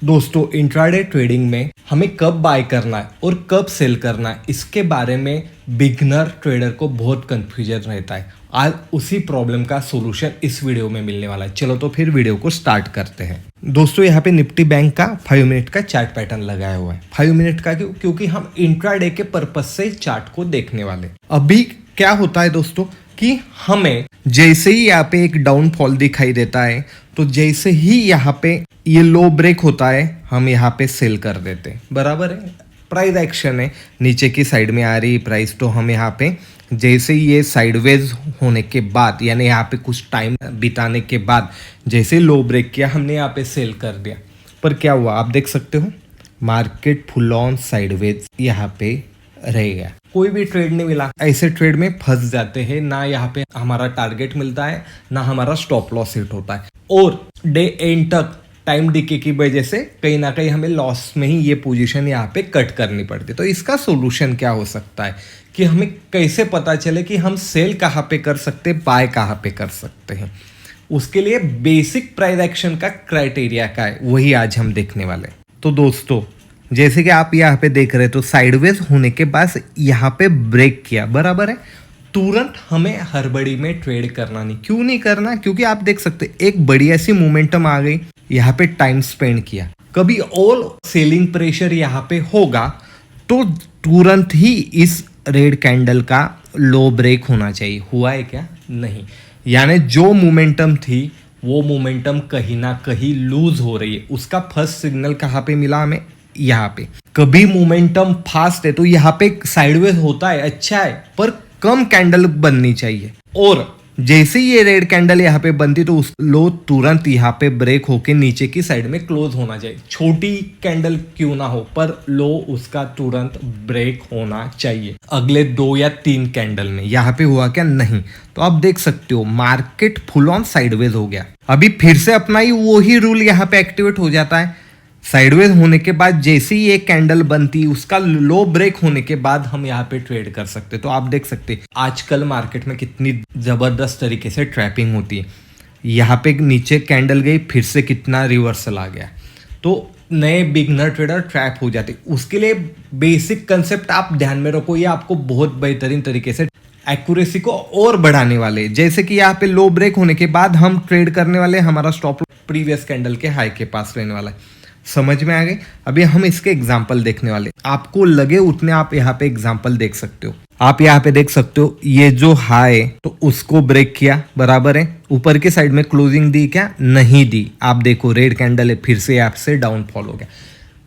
दोस्तों intraday trading में हमें कब बाय करना है और कब सेल करना है इसके बारे में बिगनर ट्रेडर को बहुत कंफ्यूजन रहता है। आज उसी प्रॉब्लम का सॉल्यूशन इस वीडियो में मिलने वाला है। चलो तो फिर वीडियो को स्टार्ट करते हैं। दोस्तों यहाँ पे निफ्टी बैंक का 5 मिनट का चार्ट पैटर्न लगाया हुआ है। 5 मिनट का क्योंकि हम इंट्राडे के पर्पज से चार्ट को देखने वाले। अभी क्या होता है दोस्तों कि हमें जैसे ही यहाँ पे एक डाउनफॉल दिखाई देता है तो जैसे ही यहाँ पे ये लो ब्रेक होता है हम यहाँ पे सेल कर देते हैं। बराबर है, प्राइस एक्शन है, नीचे की साइड में आ रही प्राइस, तो हम यहाँ पे जैसे ही ये साइडवेज होने के बाद यानी यहाँ पे कुछ टाइम बिताने के बाद जैसे लो ब्रेक किया हमने यहाँ पे सेल कर दिया। पर क्या हुआ आप देख सकते हो, मार्केट फुल ऑन साइडवेज यहाँ पे रह गया, कोई भी ट्रेड नहीं मिला। ऐसे ट्रेड में फंस जाते हैं, ना यहाँ पे हमारा टारगेट मिलता है ना हमारा स्टॉप लॉस हिट होता है, और डे एंड तक टाइम डीके की वजह से कहीं ना कहीं हमें लॉस में ही ये पोजीशन यहाँ पे कट करनी पड़ती है। तो इसका सोल्यूशन क्या हो सकता है कि हमें कैसे पता चले कि हम सेल कहाँ पे कर सकते हैं, बाय कहाँ पे कर सकते हैं। उसके लिए बेसिक प्राइस एक्शन का क्राइटेरिया क्या है वही आज हम देखने वाले। तो दोस्तों जैसे कि आप यहाँ पे देख रहे हो तो साइडवेज होने के बाद यहाँ पे ब्रेक किया, बराबर है, तुरंत हमें हड़बड़ी में ट्रेड करना नहीं। क्यों नहीं करना? क्योंकि आप देख सकते एक बढ़िया सी मोमेंटम आ गई, यहाँ पे टाइम स्पेंड किया, कभी ऑल सेलिंग प्रेशर यहाँ पे होगा तो तुरंत ही इस रेड कैंडल का लो ब्रेक होना चाहिए। हुआ है क्या? नहीं, यानी जो मोमेंटम थी वो मोमेंटम कहीं ना कहीं लूज हो रही है। उसका फर्स्ट सिग्नल कहाँ पे मिला हमें? यहाँ पे। कभी मोमेंटम फास्ट है तो यहाँ पे साइडवेज होता है, अच्छा है, पर कम कैंडल बननी चाहिए, और जैसे ही ये रेड कैंडल यहाँ पे बनती तो उस लो तुरंत यहाँ पे ब्रेक होके नीचे की साइड में क्लोज होना चाहिए। छोटी कैंडल क्यों ना हो पर लो उसका तुरंत ब्रेक होना चाहिए अगले 2 या 3 कैंडल में। यहाँ पे हुआ क्या? नहीं। तो आप देख सकते हो मार्केट फुल ऑन साइडवेज हो गया। अभी फिर से अपना ही वही रूल यहाँ पे एक्टिवेट हो जाता है। साइडवेज होने के बाद जैसे ही एक कैंडल बनती उसका लो ब्रेक होने के बाद हम यहाँ पे ट्रेड कर सकते। तो आप देख सकते आजकल मार्केट में कितनी जबरदस्त तरीके से ट्रैपिंग होती है। यहाँ पे नीचे कैंडल गई, फिर से कितना रिवर्सल आ गया, तो नए बिगनर ट्रेडर ट्रैप हो जाते। उसके लिए बेसिक कंसेप्ट आप ध्यान में रखो, ये आपको बहुत बेहतरीन तरीके से एक्यूरेसी को और बढ़ाने वाले। जैसे कि यहाँ पे लो ब्रेक होने के बाद हम ट्रेड करने वाले, हमारा स्टॉप प्रीवियस कैंडल के हाई के पास रहने वाला है। समझ में आ गई? अभी हम इसके एग्जाम्पल देखने वाले, आपको लगे उतने आप यहाँ पे एग्जाम्पल देख सकते हो। आप यहाँ पे देख सकते हो ये जो हाई तो उसको ब्रेक किया, बराबर है, ऊपर की साइड में क्लोजिंग दी क्या? नहीं दी। आप देखो रेड कैंडल है, फिर से आपसे डाउनफॉल हो गया।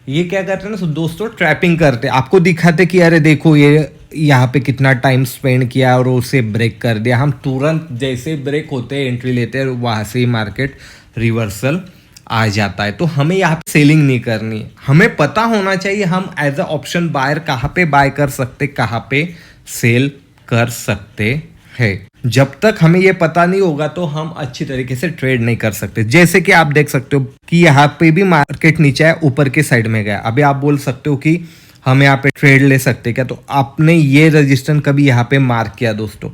ये क्या करते हैं ना दोस्तों, ट्रैपिंग करते, आपको दिखाते कि अरे देखो ये यहाँ पे कितना टाइम स्पेंड किया और उसे ब्रेक कर दिया। हम तुरंत जैसे ब्रेक होते हैं एंट्री लेते हैं, वहां से ही मार्केट रिवर्सल आ जाता है। तो हमें यहाँ पे सेलिंग नहीं करनी है, हमें पता होना चाहिए हम एज अ ऑप्शन बायर कहाँ पे बाय कर सकते, कहाँ पे सेल कर सकते हैं। जब तक हमें ये पता नहीं होगा तो हम अच्छी तरीके से ट्रेड नहीं कर सकते। जैसे कि आप देख सकते हो कि यहाँ पे भी मार्केट नीचे है, ऊपर के साइड में गया। अभी आप बोल सकते हो कि हम यहाँ पे ट्रेड ले सकते क्या? तो आपने ये रजिस्टेंस कभी यहाँ पे मार्क किया दोस्तों,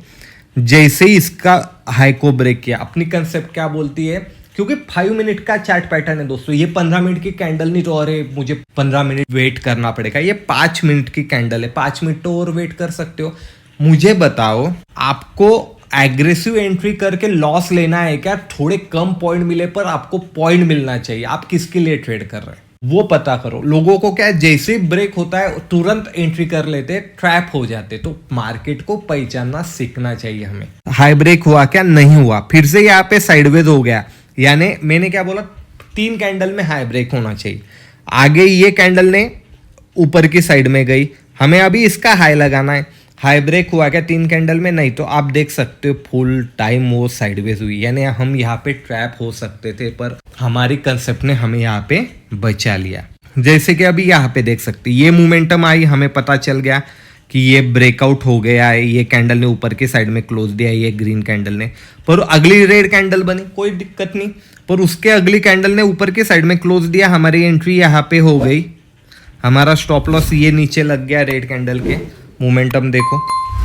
जैसे ही इसका हाई को ब्रेक किया, अपनी कंसेप्ट क्या बोलती है, क्योंकि 5 मिनट का चार्ट पैटर्न है दोस्तों, ये 15 मिनट की कैंडल नहीं तो अरे मुझे 15 मिनट वेट करना पड़ेगा। ये 5 मिनट की कैंडल है, 5 मिनट तो और वेट कर सकते हो। मुझे बताओ आपको एग्रेसिव एंट्री करके लॉस लेना है क्या? थोड़े कम पॉइंट मिले पर आपको पॉइंट मिलना चाहिए। आप किसके लिए ट्रेड कर रहे हैं वो पता करो। लोगों को क्या है, जैसे ही ब्रेक होता है तुरंत एंट्री कर लेते, ट्रैप हो जाते। तो मार्केट को पहचानना सीखना चाहिए हमें। हाई ब्रेक हुआ क्या? नहीं हुआ, फिर से यहाँ पे साइडवेज हो गया, यानी मैंने क्या बोला, 3 कैंडल में हाई ब्रेक होना चाहिए। आगे ये कैंडल ने ऊपर की साइड में गई, हमें अभी इसका हाई लगाना है। हाई ब्रेक हुआ क्या 3 कैंडल में? नहीं। तो आप देख सकते हो फुल टाइम वो साइडवेज हुई, यानी हम यहाँ पे ट्रैप हो सकते थे, पर हमारी कंसेप्ट ने हमें यहाँ पे बचा लिया। जैसे कि अभी यहाँ पे देख सकते ये मोमेंटम आई, हमें पता चल गया कि ये ब्रेकआउट हो गया है, ये कैंडल ने ऊपर की साइड में क्लोज दिया, ये ग्रीन कैंडल ने, पर अगली रेड कैंडल बनी, कोई दिक्कत नहीं, पर उसके अगली कैंडल ने ऊपर की साइड में क्लोज दिया, हमारी एंट्री यहाँ पे हो गई, हमारा स्टॉप लॉस ये नीचे लग गया रेड कैंडल के। मोमेंटम देखो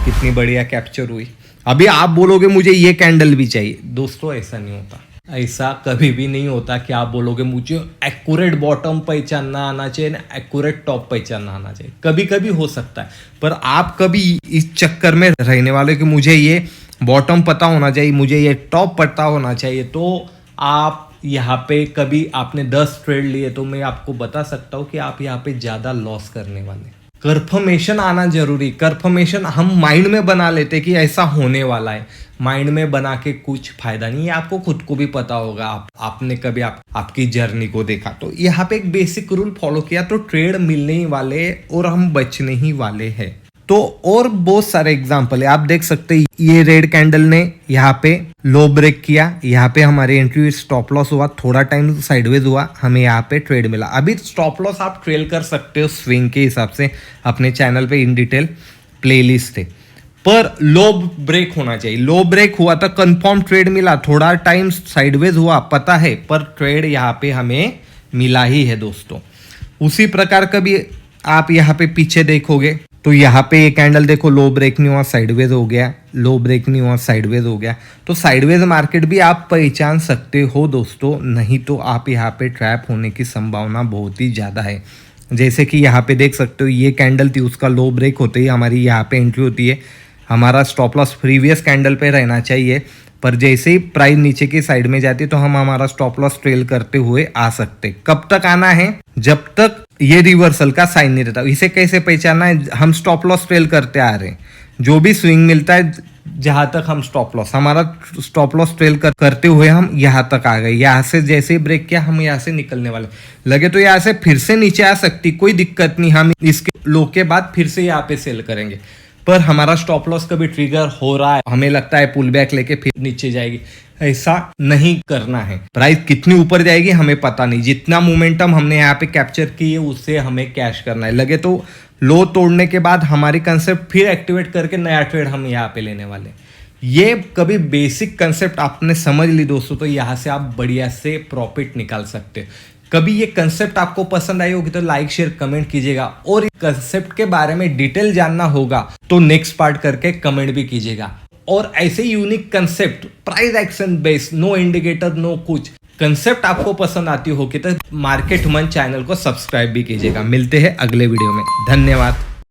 कितनी बढ़िया कैप्चर हुई। अभी आप बोलोगे मुझे ये कैंडल भी चाहिए, दोस्तों ऐसा नहीं होता। ऐसा कभी भी नहीं होता कि आप बोलोगे मुझे एक्यूरेट बॉटम पहचानना आना चाहिए ना एक्यूरेट टॉप पहचानना आना चाहिए। कभी कभी हो सकता है, पर आप कभी इस चक्कर में रहने वाले कि मुझे ये बॉटम पता होना चाहिए, मुझे ये टॉप पता होना चाहिए, तो आप यहाँ पे कभी आपने 10 ट्रेड लिए तो मैं आपको बता सकता हूँ कि आप यहाँ पे ज़्यादा लॉस करने वाले। कंफर्मेशन आना जरूरी। कंफर्मेशन हम माइंड में बना लेते कि ऐसा होने वाला है, माइंड में बना के कुछ फायदा नहीं है। आपको खुद को भी पता होगा, आपने कभी आपकी जर्नी को देखा तो यहाँ पे एक बेसिक रूल फॉलो किया तो ट्रेड मिलने ही वाले और हम बचने ही वाले हैं। तो और बहुत सारे एग्जाम्पल है, आप देख सकते हैं। ये रेड कैंडल ने यहाँ पे लो ब्रेक किया, यहाँ पे हमारे एंट्री स्टॉप लॉस हुआ, थोड़ा टाइम साइडवेज हुआ, हमें यहाँ पे ट्रेड मिला। अभी स्टॉप लॉस आप ट्रेल कर सकते हो स्विंग के हिसाब से, अपने चैनल पे इन डिटेल प्लेलिस्ट है। पर लो ब्रेक होना चाहिए। लो ब्रेक हुआ तो कंफर्म ट्रेड मिला, थोड़ा टाइम साइडवेज हुआ पता है, पर ट्रेड यहाँ पे हमें मिला ही है दोस्तों। उसी प्रकार कभी आप यहाँ पे पीछे देखोगे तो यहाँ पे ये कैंडल देखो, लो ब्रेक नहीं हुआ साइडवेज हो गया, लो ब्रेक नहीं हुआ साइडवेज हो गया। तो साइडवेज मार्केट भी आप पहचान सकते हो दोस्तों, नहीं तो आप यहाँ पे ट्रैप होने की संभावना बहुत ही ज़्यादा है। जैसे कि यहाँ पे देख सकते हो, ये कैंडल थी, उसका लो ब्रेक होते ही हमारी यहाँ पे एंट्री होती है। हमारा स्टॉप लॉस प्रीवियस कैंडल पे रहना चाहिए, पर जैसे ही प्राइस नीचे की साइड में जाती है तो हम हमारा स्टॉप लॉस ट्रेल करते हुए आ सकते। कब तक आना है? जब तक ये रिवर्सल का साइन नहीं रहता। इसे कैसे पहचानना है? हम स्टॉप लॉस ट्रेल करते आ रहे हैं, जो भी स्विंग मिलता है जहां तक हम स्टॉप लॉस, हमारा स्टॉप लॉस ट्रेल करते हुए हम यहाँ तक आ गए। यहाँ से जैसे ही ब्रेक किया हम यहाँ से निकलने वाले, लगे तो यहाँ से फिर से नीचे आ सकती, कोई दिक्कत नहीं, हम इसके लो के बाद फिर से यहाँ पे सेल करेंगे। पर हमारा स्टॉप लॉस कभी ट्रिगर हो रहा है, हमें लगता है पुल बैक लेके फिर नीचे जाएगी, ऐसा नहीं करना है। प्राइस कितनी ऊपर जाएगी हमें पता नहीं, जितना मोमेंटम हमने यहाँ पे कैप्चर की है उससे हमें कैश करना है। लगे तो लो तोड़ने के बाद हमारी कंसेप्ट फिर एक्टिवेट करके नया ट्रेड हम यहाँ पे लेने वाले। ये कभी बेसिक कंसेप्ट आपने समझ ली दोस्तों, तो यहाँ से आप बढ़िया से प्रॉफिट निकाल सकते। कभी ये कंसेप्ट आपको पसंद आई होगी तो लाइक शेयर कमेंट कीजिएगा, और इस कंसेप्ट के बारे में डिटेल जानना होगा तो नेक्स्ट पार्ट करके कमेंट भी कीजिएगा। और ऐसे unique concept, price action based, no indicator no कुछ कंसेप्ट आपको पसंद आती होगी तो मार्केट मन चैनल को सब्सक्राइब भी कीजिएगा। मिलते हैं अगले वीडियो में, धन्यवाद।